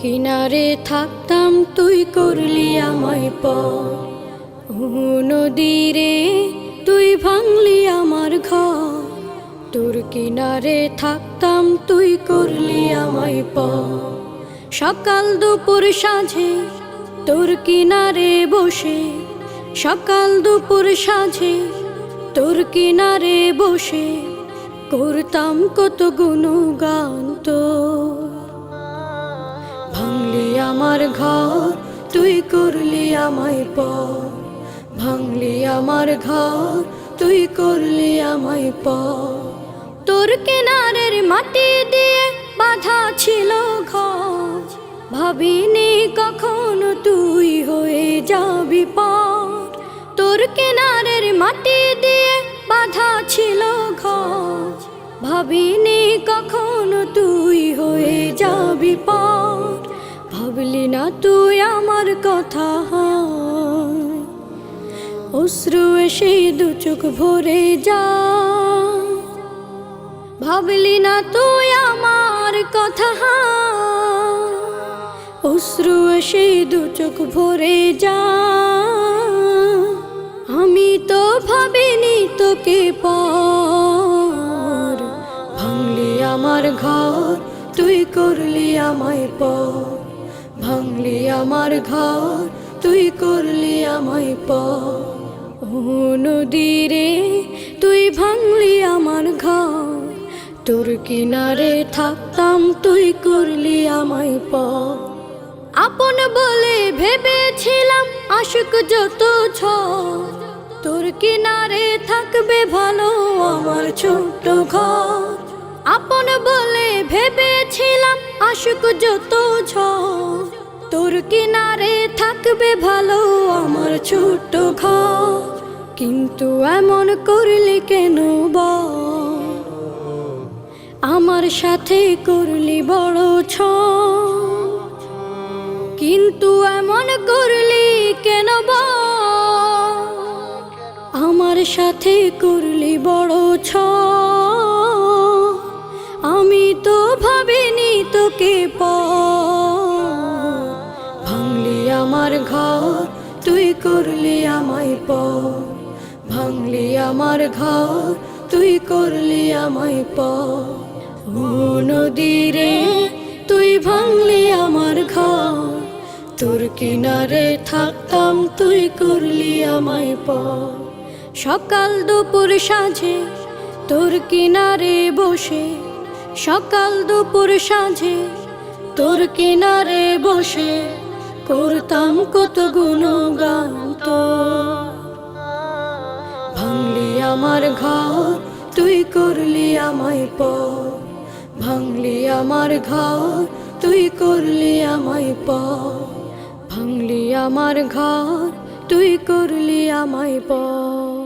কিনারে থাকতাম তুই করলি আমায় পর। নদীরে তুই ভাঙলি আমার ঘর। তোর কিনারে থাকতাম তুই করলি আমায় পর। সকাল দুপুর সাঁঝে তোর কিনারে বসে, সকাল দুপুর সাঁঝে তোর কিনারে বসে করতাম কত গুণগান তোর। ভাঙলি আমার ঘর তুই করলি আমায় পর। ভাঙলি আমার ঘর তুই করলি আমায় পর। তোর কিনারের মাটি দিয়ে বাঁধা ছিল ঘর। ভাবিনি কখনো তুই হয়ে যাবি পার। তোর কিনারের মাটি দিয়ে বাঁধা ছিল ঘর। ভাবিনি কখনো তুই হয়ে যাবি পার। ভাবলি না তুই আমার কথা, অশ্রু এসে দু চোখ ভরে যা। ভাবলি না তুই আমার কথা, অশ্রু এসে দু চোখ ভরে যা। আমি তো ভাবিনি তোকে পর। ভাঙলি আমার ঘর তুই করলি আমায় পর। ভাঙলি আমার ঘর তুই করলি আমায় পর। নদীরে তুই ভাঙলি আমার ঘর। তোর কিনারে থাকতাম তুই করলি আমায় পর। আপন বলে ভেবেছিলাম আশুক যত ঝড়। তোর কিনারে থাকবে ভালো আমার ছোট্ট ঘর। আপন বলে ভেবেছিলাম আশুক যত ঝড়। তোর কিনারে থাকবে ভালো আমার ছোট্ট ঘর। কিন্তু এমন করলি কেন বল? আমার সাথে করলি বড় ছল। কিন্তু এমন করলি কেন বল? আমার সাথে করলি বড় ছল। আমি তো ভাবিনি তোকে পর। ভাঙলি আমার ঘর তুই করলি আমায় পর। ভাঙলি আমার ঘর তুই করলি আমায় পর। নদীরে তুই ভাঙলি আমার ঘর। তোর কিনারে থাকতাম তুই করলি আমায় পর। সকাল দুপুর সাঁঝে তোর কিনারে বসে, সকাল দুপুর সাঁঝে তোর কিনারে বসে করতাম কত গুণগান তোর। ভাঙলি আমার ঘর তুই করলি আমায় পর। ভাঙলি আমার ঘর তুই করলি আমায় পর। ভাঙলি আমার ঘর তুই করলি আমায় পর।